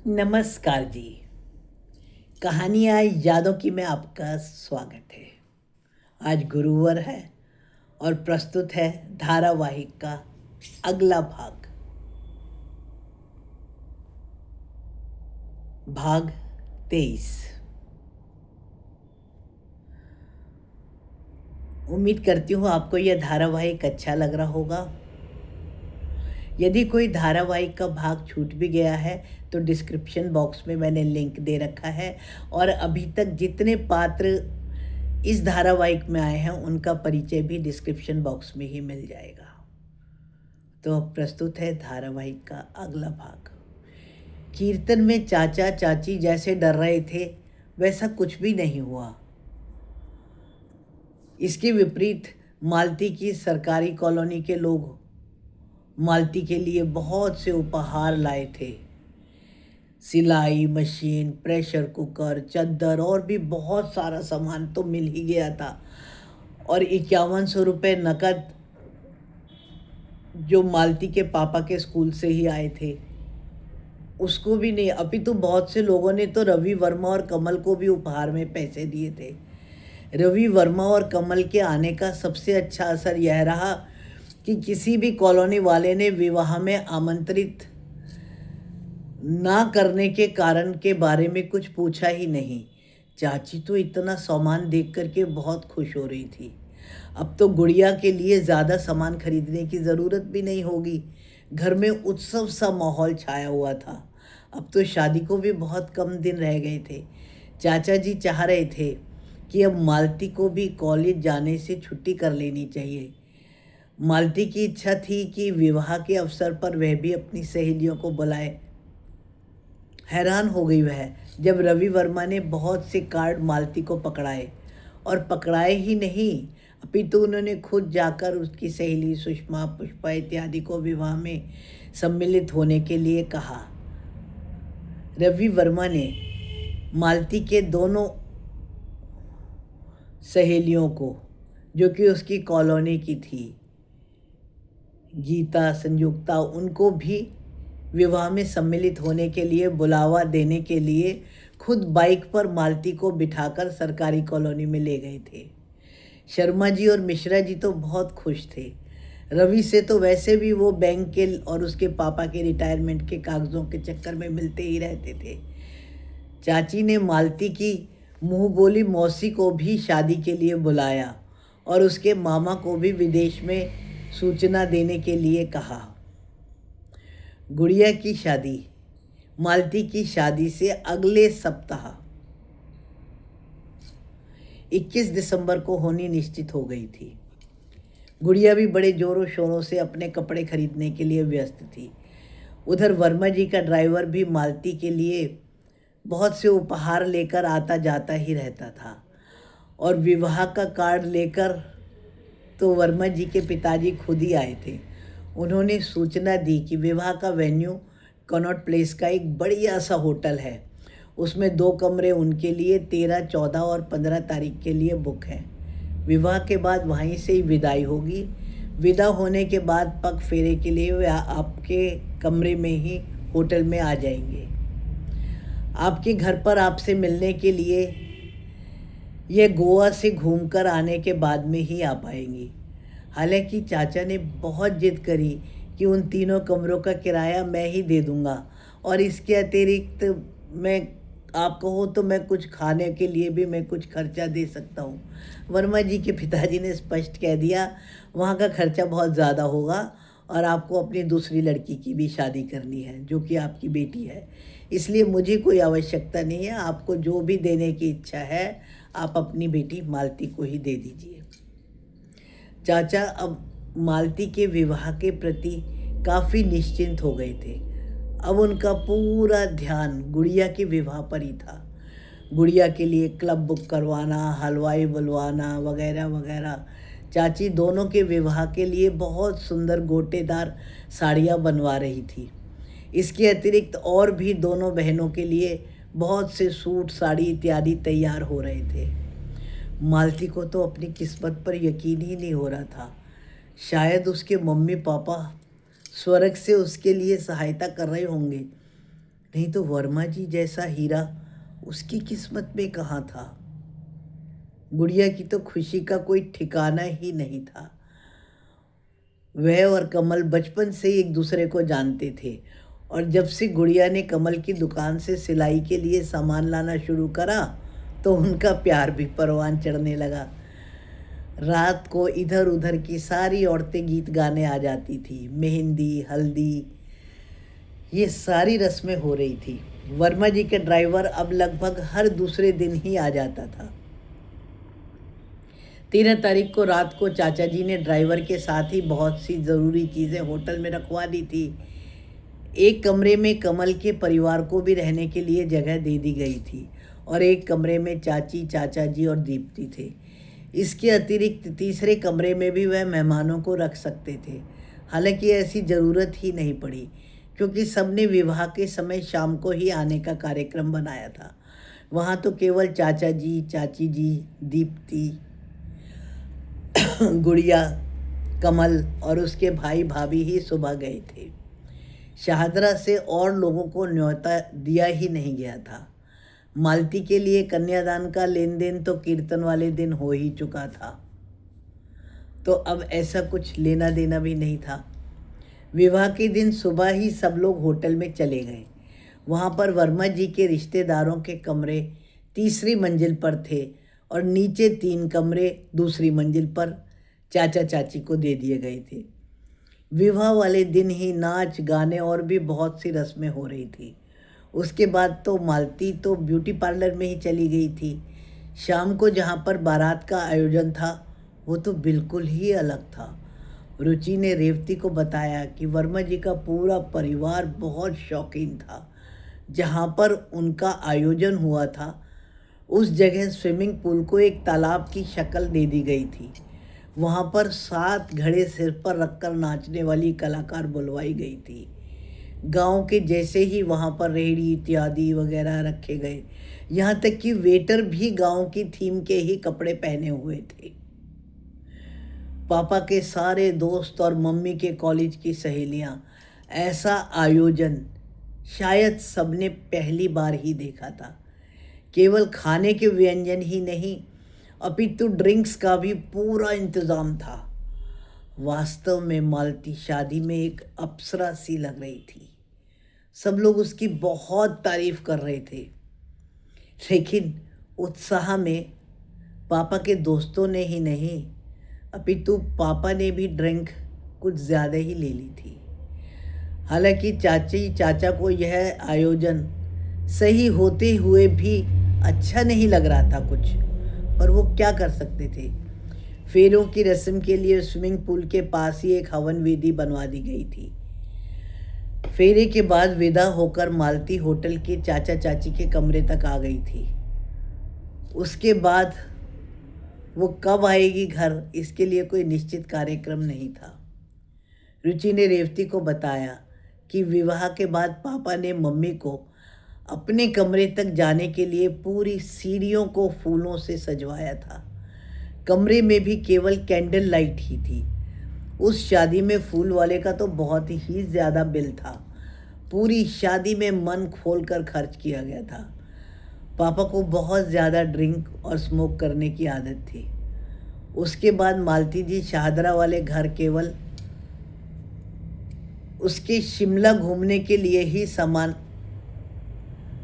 नमस्कार जी। कहानियाँ यादों की में आपका स्वागत है। आज गुरुवार है और प्रस्तुत है धारावाहिक का अगला भाग। भाग 23। उम्मीद करती हूँ आपको यह धारावाहिक अच्छा लग रहा होगा। यदि कोई धारावाहिक का भाग छूट भी गया है तो डिस्क्रिप्शन बॉक्स में मैंने लिंक दे रखा है और अभी तक जितने पात्र इस धारावाहिक में आए हैं उनका परिचय भी डिस्क्रिप्शन बॉक्स में ही मिल जाएगा। तो अब प्रस्तुत है धारावाहिक का अगला भाग। कीर्तन में चाचा चाची जैसे डर रहे थे वैसा कुछ भी नहीं हुआ। इसके विपरीत मालती की सरकारी कॉलोनी के लोग मालती के लिए बहुत से उपहार लाए थे। सिलाई मशीन, प्रेशर कुकर, चद्दर और भी बहुत सारा सामान तो मिल ही गया था। और 5100 रुपये नकद जो मालती के पापा के स्कूल से ही आए थे उसको भी नहीं। अभी तो बहुत से लोगों ने तो रवि वर्मा और कमल को भी उपहार में पैसे दिए थे। रवि वर्मा और कमल के आने का सबसे अच्छा असर यह रहा कि किसी भी कॉलोनी वाले ने विवाह में आमंत्रित ना करने के कारण के बारे में कुछ पूछा ही नहीं। चाची तो इतना सामान देख करके बहुत खुश हो रही थी। अब तो गुड़िया के लिए ज़्यादा सामान खरीदने की ज़रूरत भी नहीं होगी। घर में उत्सव सा माहौल छाया हुआ था। अब तो शादी को भी बहुत कम दिन रह गए थे। चाचा जी चाह रहे थे कि अब मालती को भी कॉलेज जाने से छुट्टी कर लेनी चाहिए। मालती की इच्छा थी कि विवाह के अवसर पर वह भी अपनी सहेलियों को बुलाए। हैरान हो गई वह जब रवि वर्मा ने बहुत से कार्ड मालती को पकड़ाए। और पकड़ाए ही नहीं, अभी तो उन्होंने खुद जाकर उसकी सहेली सुषमा, पुष्पा इत्यादि को विवाह में सम्मिलित होने के लिए कहा। रवि वर्मा ने मालती के दोनों सहेलियों को, जो कि उसकी कॉलोनी की थी, गीता, संयुक्ता, उनको भी विवाह में सम्मिलित होने के लिए बुलावा देने के लिए खुद बाइक पर मालती को बिठाकर सरकारी कॉलोनी में ले गए थे। शर्मा जी और मिश्रा जी तो बहुत खुश थे। रवि से तो वैसे भी वो बैंक के और उसके पापा के रिटायरमेंट के कागज़ों के चक्कर में मिलते ही रहते थे। चाची ने मालती की मुँह बोली मौसी को भी शादी के लिए बुलाया और उसके मामा को भी विदेश में सूचना देने के लिए कहा। गुड़िया की शादी मालती की शादी से अगले सप्ताह 21 दिसंबर को होनी निश्चित हो गई थी। गुड़िया भी बड़े जोरों शोरों से अपने कपड़े खरीदने के लिए व्यस्त थी। उधर वर्मा जी का ड्राइवर भी मालती के लिए बहुत से उपहार लेकर आता जाता ही रहता था। और विवाह का कार्ड लेकर तो वर्मा जी के पिताजी खुद ही आए थे। उन्होंने सूचना दी कि विवाह का वेन्यू कनॉट प्लेस का एक बढ़िया सा होटल है। उसमें 2 कमरे उनके लिए 13, 14 और 15 तारीख के लिए बुक हैं। विवाह के बाद वहीं से ही विदाई होगी। विदा होने के बाद पग फेरे के लिए वे आपके कमरे में ही होटल में आ जाएंगे। आपके घर पर आपसे मिलने के लिए यह गोवा से घूमकर आने के बाद में ही आ पाएंगी। हालांकि चाचा ने बहुत जिद करी कि उन 3 कमरों का किराया मैं ही दे दूंगा और इसके अतिरिक्त मैं आप कहो तो मैं कुछ खाने के लिए भी मैं कुछ खर्चा दे सकता हूँ। वर्मा जी के पिताजी ने स्पष्ट कह दिया वहाँ का खर्चा बहुत ज़्यादा होगा और आपको अपनी दूसरी लड़की की भी शादी करनी है जो कि आपकी बेटी है, इसलिए मुझे कोई आवश्यकता नहीं है। आपको जो भी देने की इच्छा है आप अपनी बेटी मालती को ही दे दीजिए। चाचा अब मालती के विवाह के प्रति काफ़ी निश्चिंत हो गए थे। अब उनका पूरा ध्यान गुड़िया के विवाह पर ही था। गुड़िया के लिए क्लब बुक करवाना, हलवाई बुलवाना वगैरह वगैरह। चाची दोनों के विवाह के लिए बहुत सुंदर गोटेदार साड़ियाँ बनवा रही थी। इसके अतिरिक्त और भी दोनों बहनों के लिए बहुत से सूट, साड़ी इत्यादि तैयार हो रहे थे। मालती को तो अपनी किस्मत पर यकीन ही नहीं हो रहा था। शायद उसके मम्मी पापा स्वर्ग से उसके लिए सहायता कर रहे होंगे। नहीं तो वर्मा जी जैसा हीरा उसकी किस्मत में कहाँ था। गुड़िया की तो खुशी का कोई ठिकाना ही नहीं था। वह और कमल बचपन से ही एक दूसरे को जानते थे, और जब से गुड़िया ने कमल की दुकान से सिलाई के लिए सामान लाना शुरू करा तो उनका प्यार भी परवान चढ़ने लगा। रात को इधर उधर की सारी औरतें गीत गाने आ जाती थी। मेहंदी, हल्दी, ये सारी रस्में हो रही थी। वर्मा जी के ड्राइवर अब लगभग हर दूसरे दिन ही आ जाता था। 13 तारीख को रात को चाचा जी ने ड्राइवर के साथ ही बहुत सी ज़रूरी चीज़ें होटल में रखवा दी थी। एक कमरे में कमल के परिवार को भी रहने के लिए जगह दे दी गई थी, और एक कमरे में चाची, चाचा जी और दीप्ति थे। इसके अतिरिक्त तीसरे कमरे में भी वह मेहमानों को रख सकते थे। हालांकि ऐसी ज़रूरत ही नहीं पड़ी, क्योंकि सबने विवाह के समय शाम को ही आने का कार्यक्रम बनाया था। वहाँ तो केवल चाचा जी, चाची जी, दीप्ति, गुड़िया, कमल और उसके भाई भाभी ही सुबह गए थे। शाहदरा से और लोगों को न्योता दिया ही नहीं गया था। मालती के लिए कन्यादान का लेन देन तो कीर्तन वाले दिन हो ही चुका था, तो अब ऐसा कुछ लेना देना भी नहीं था। विवाह के दिन सुबह ही सब लोग होटल में चले गए। वहाँ पर वर्मा जी के रिश्तेदारों के कमरे तीसरी मंजिल पर थे, और नीचे 3 कमरे दूसरी मंजिल पर चाचा चाची को दे दिए गए थे। विवाह वाले दिन ही नाच, गाने और भी बहुत सी रस्में हो रही थी। उसके बाद तो मालती तो ब्यूटी पार्लर में ही चली गई थी। शाम को जहाँ पर बारात का आयोजन था वो तो बिल्कुल ही अलग था। रुचि ने रेवती को बताया कि वर्मा जी का पूरा परिवार बहुत शौकीन था। जहाँ पर उनका आयोजन हुआ था उस जगह स्विमिंग पूल को एक तालाब की शक्ल दे दी गई थी। वहाँ पर 7 घड़े सिर पर रखकर नाचने वाली कलाकार बुलवाई गई थी। गांव के जैसे ही वहाँ पर रेहड़ी इत्यादि वगैरह रखे गए। यहाँ तक कि वेटर भी गांव की थीम के ही कपड़े पहने हुए थे। पापा के सारे दोस्त और मम्मी के कॉलेज की सहेलियाँ। ऐसा आयोजन शायद सबने पहली बार ही देखा था। केवल खाने के व्यंजन ही नहीं, अपितु ड्रिंक्स का भी पूरा इंतज़ाम था। वास्तव में मालती शादी में एक अप्सरा सी लग रही थी। सब लोग उसकी बहुत तारीफ कर रहे थे, लेकिन उत्साह में पापा के दोस्तों ने ही नहीं, अपितु पापा ने भी ड्रिंक कुछ ज़्यादा ही ले ली थी। हालांकि चाची चाचा को यह आयोजन सही होते हुए भी अच्छा नहीं लग रहा था कुछ, पर वो क्या कर सकते थे। फेरों की रस्म के लिए स्विमिंग पूल के पास ही एक हवन वेदी बनवा दी गई थी। फेरे के बाद विदा होकर मालती होटल के चाचा चाची के कमरे तक आ गई थी। उसके बाद वो कब आएगी घर, इसके लिए कोई निश्चित कार्यक्रम नहीं था। रुचि ने रेवती को बताया कि विवाह के बाद पापा ने मम्मी को अपने कमरे तक जाने के लिए पूरी सीढ़ियों को फूलों से सजवाया था। कमरे में भी केवल कैंडल लाइट ही थी। उस शादी में फूल वाले का तो बहुत ही ज़्यादा बिल था। पूरी शादी में मन खोलकर खर्च किया गया था। पापा को बहुत ज़्यादा ड्रिंक और स्मोक करने की आदत थी। उसके बाद मालती जी शाहदरा वाले घर केवल उसके शिमला घूमने के लिए ही सामान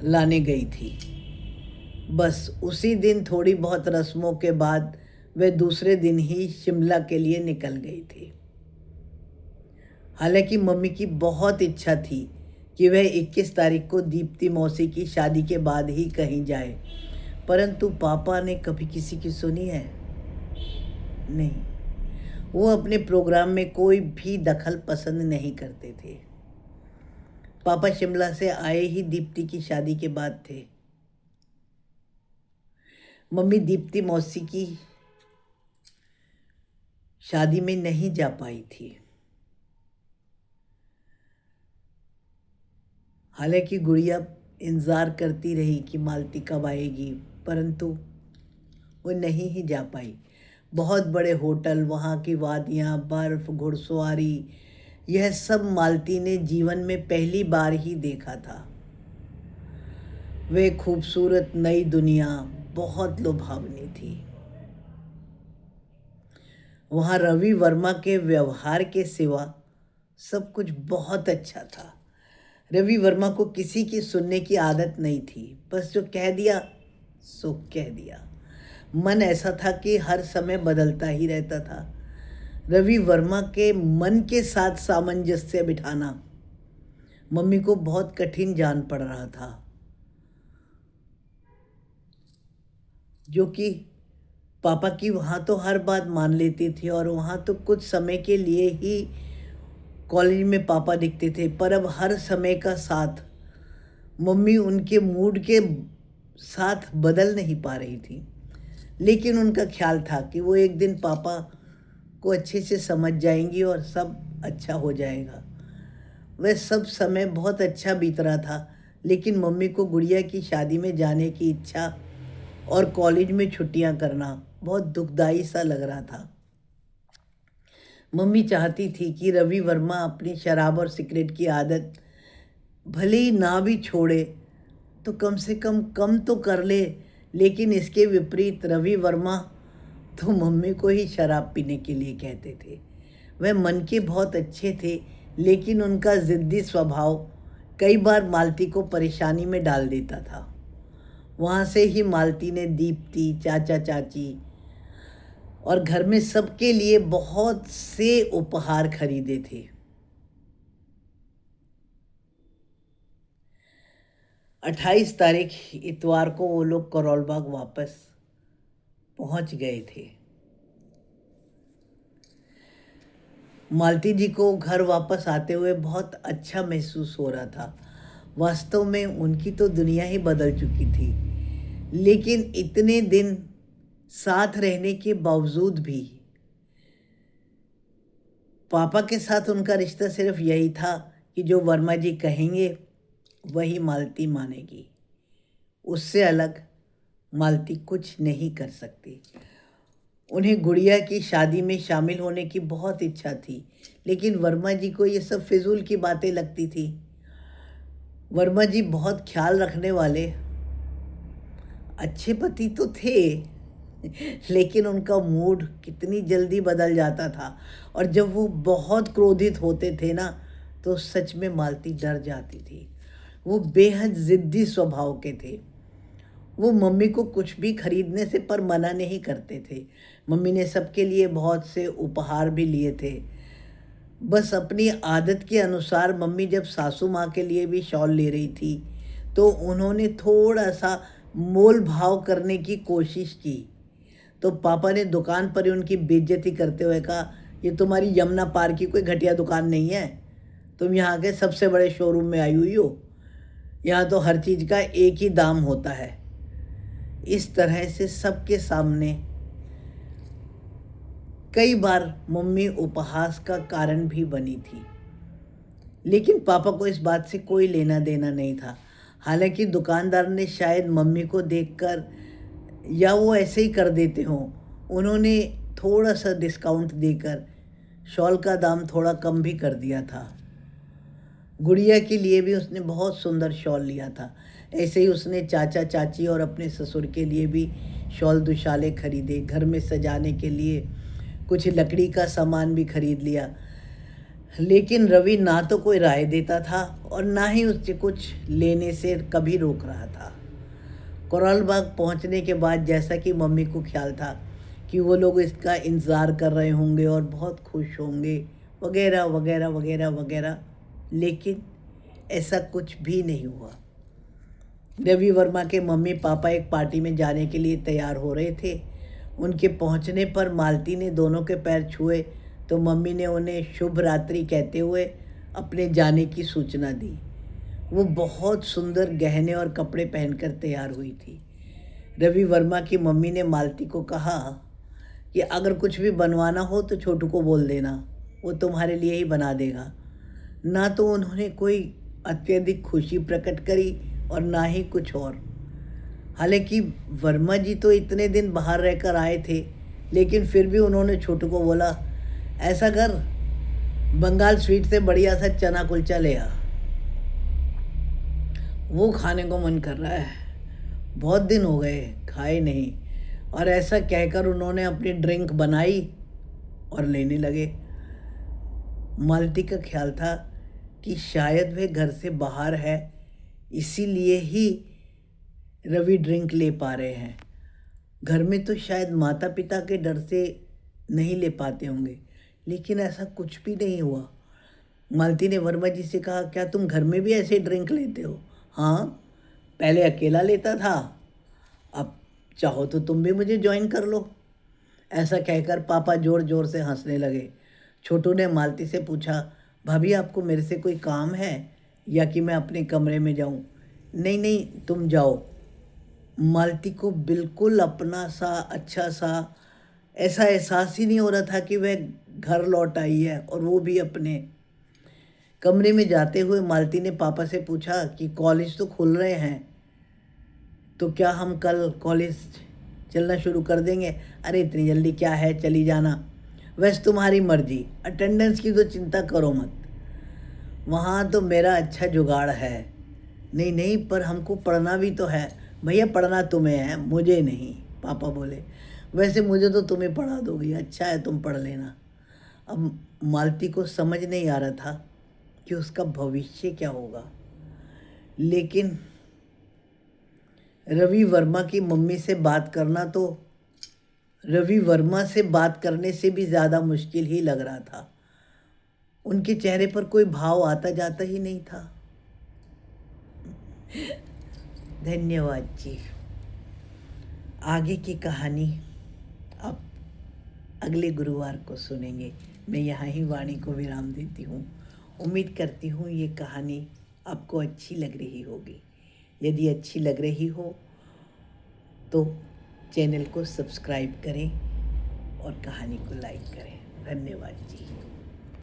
लाने गई थी। बस उसी दिन थोड़ी बहुत रस्मों के बाद वे दूसरे दिन ही शिमला के लिए निकल गई थी। हालांकि मम्मी की बहुत इच्छा थी कि वह 21 तारीख को दीप्ति मौसी की शादी के बाद ही कहीं जाए, परंतु पापा ने कभी किसी की सुनी है? नहीं, वो अपने प्रोग्राम में कोई भी दखल पसंद नहीं करते थे। पापा शिमला से आए ही दीप्ति की शादी के बाद थे। मम्मी दीप्ति मौसी की शादी में नहीं जा पाई थी। हालांकि गुड़िया इंतज़ार करती रही कि मालती कब आएगी, परंतु वो नहीं ही जा पाई। बहुत बड़े होटल, वहाँ की वादियाँ, बर्फ़, घुड़सवारी, यह सब मालती ने जीवन में पहली बार ही देखा था। वह खूबसूरत नई दुनिया बहुत लुभावनी थी। वहाँ रवि वर्मा के व्यवहार के सिवा सब कुछ बहुत अच्छा था। रवि वर्मा को किसी की सुनने की आदत नहीं थी, बस जो कह दिया सो कह दिया। मन ऐसा था कि हर समय बदलता ही रहता था। रवि वर्मा के मन के साथ सामंजस्य बिठाना मम्मी को बहुत कठिन जान पड़ रहा था, जो कि पापा की वहाँ तो हर बात मान लेती थी और वहाँ तो कुछ समय के लिए ही कॉलेज में पापा दिखते थे, पर अब हर समय का साथ मम्मी उनके मूड के साथ बदल नहीं पा रही थी। लेकिन उनका ख्याल था कि वो एक दिन पापा को अच्छे से समझ जाएंगी और सब अच्छा हो जाएगा। वह सब समय बहुत अच्छा बीत रहा था, लेकिन मम्मी को गुड़िया की शादी में जाने की इच्छा और कॉलेज में छुट्टियां करना बहुत दुखदाई सा लग रहा था। मम्मी चाहती थी कि रवि वर्मा अपनी शराब और सिगरेट की आदत भले ही ना भी छोड़े तो कम से कम तो कर ले, लेकिन इसके विपरीत रवि वर्मा तो मम्मी को ही शराब पीने के लिए कहते थे। वह मन के बहुत अच्छे थे, लेकिन उनका ज़िद्दी स्वभाव कई बार मालती को परेशानी में डाल देता था। वहाँ से ही मालती ने दीप्ति, चाचा चाची और घर में सबके लिए बहुत से उपहार खरीदे थे। 28 तारीख इतवार को वो लोग करोल बाग वापस पहुंच गए थे। मालती जी को घर वापस आते हुए बहुत अच्छा महसूस हो रहा था। वास्तव में उनकी तो दुनिया ही बदल चुकी थी, लेकिन इतने दिन साथ रहने के बावजूद भी पापा के साथ उनका रिश्ता सिर्फ यही था कि जो वर्मा जी कहेंगे वही मालती मानेगी। उससे अलग मालती कुछ नहीं कर सकती। उन्हें गुड़िया की शादी में शामिल होने की बहुत इच्छा थी, लेकिन वर्मा जी को ये सब फिजूल की बातें लगती थी। वर्मा जी बहुत ख्याल रखने वाले अच्छे पति तो थे, लेकिन उनका मूड कितनी जल्दी बदल जाता था और जब वो बहुत क्रोधित होते थे ना, तो सच में मालती डर जाती थी। वो बेहद ज़िद्दी स्वभाव के थे। वो मम्मी को कुछ भी खरीदने से पर मना नहीं करते थे। मम्मी ने सबके लिए बहुत से उपहार भी लिए थे। बस अपनी आदत के अनुसार मम्मी जब सासू माँ के लिए भी शॉल ले रही थी तो उन्होंने थोड़ा सा मोल भाव करने की कोशिश की, तो पापा ने दुकान पर ही उनकी बेइज्जती करते हुए कहा, ये तुम्हारी यमुना पार की कोई घटिया दुकान नहीं है, तुम यहाँ के सबसे बड़े शोरूम में आई हुई हो, यहाँ तो हर चीज़ का एक ही दाम होता है। इस तरह से सबके सामने कई बार मम्मी उपहास का कारण भी बनी थी, लेकिन पापा को इस बात से कोई लेना देना नहीं था। हालांकि दुकानदार ने शायद मम्मी को देखकर या वो ऐसे ही कर देते हों, उन्होंने थोड़ा सा डिस्काउंट देकर शॉल का दाम थोड़ा कम भी कर दिया था। गुड़िया के लिए भी उसने बहुत सुंदर शॉल लिया था। ऐसे ही उसने चाचा चाची और अपने ससुर के लिए भी शॉल दुशाले खरीदे। घर में सजाने के लिए कुछ लकड़ी का सामान भी खरीद लिया, लेकिन रवि ना तो कोई राय देता था और ना ही उससे कुछ लेने से कभी रोक रहा था। कोराल बाग पहुंचने के बाद जैसा कि मम्मी को ख्याल था कि वो लोग इसका इंतज़ार कर रहे होंगे और बहुत खुश होंगे वगैरह वगैरह वगैरह वगैरह, लेकिन ऐसा कुछ भी नहीं हुआ। रवि वर्मा के मम्मी पापा एक पार्टी में जाने के लिए तैयार हो रहे थे। उनके पहुंचने पर मालती ने दोनों के पैर छुए तो मम्मी ने उन्हें शुभ रात्रि कहते हुए अपने जाने की सूचना दी। वो बहुत सुंदर गहने और कपड़े पहनकर तैयार हुई थी। रवि वर्मा की मम्मी ने मालती को कहा कि अगर कुछ भी बनवाना हो तो छोटू को बोल देना, वो तुम्हारे लिए ही बना देगा। ना तो उन्होंने कोई अत्यधिक खुशी प्रकट करी और ना ही कुछ और। हालांकि वर्मा जी तो इतने दिन बाहर रहकर आए थे, लेकिन फिर भी उन्होंने छोटू को बोला, ऐसा कर, बंगाल स्वीट से बढ़िया सा चना कुलचा ले आ। वो खाने को मन कर रहा है, बहुत दिन हो गए खाए नहीं। और ऐसा कहकर उन्होंने अपनी ड्रिंक बनाई और लेने लगे। मालती का ख्याल था कि शायद वे घर से बाहर है, इसीलिए ही रवि ड्रिंक ले पा रहे हैं। घर में तो शायद माता पिता के डर से नहीं ले पाते होंगे, लेकिन ऐसा कुछ भी नहीं हुआ। मालती ने वर्मा जी से कहा, क्या तुम घर में भी ऐसे ड्रिंक लेते हो? हाँ, पहले अकेला लेता था, अब चाहो तो तुम भी मुझे ज्वाइन कर लो। ऐसा कहकर पापा ज़ोर ज़ोर से हंसने लगे। छोटू ने मालती से पूछा, भाभी आपको मेरे से कोई काम है या कि मैं अपने कमरे में जाऊं? नहीं नहीं, तुम जाओ। मालती को बिल्कुल अपना सा अच्छा सा ऐसा एहसास ही नहीं हो रहा था कि वह घर लौट आई है, और वो भी अपने कमरे में। जाते हुए मालती ने पापा से पूछा कि कॉलेज तो खुल रहे हैं, तो क्या हम कल कॉलेज चलना शुरू कर देंगे? अरे इतनी जल्दी क्या है, चली जाना, वैसे तुम्हारी मर्जी, अटेंडेंस की तो चिंता करो मत, वहाँ तो मेरा अच्छा जुगाड़ है। नहीं नहीं, पर हमको पढ़ना भी तो है। भैया पढ़ना तुम्हें है, मुझे नहीं, पापा बोले। वैसे मुझे तो तुम्हें पढ़ा दोगी, अच्छा है तुम पढ़ लेना। अब मालती को समझ नहीं आ रहा था कि उसका भविष्य क्या होगा, लेकिन रवि वर्मा की मम्मी से बात करना तो रवि वर्मा से बात करने से भी ज़्यादा मुश्किल ही लग रहा था। उनके चेहरे पर कोई भाव आता जाता ही नहीं था। धन्यवाद जी। आगे की कहानी अब अगले गुरुवार को सुनेंगे। मैं यहाँ ही वाणी को विराम देती हूँ। उम्मीद करती हूँ ये कहानी आपको अच्छी लग रही होगी। यदि अच्छी लग रही हो तो चैनल को सब्सक्राइब करें और कहानी को लाइक करें। धन्यवाद जी।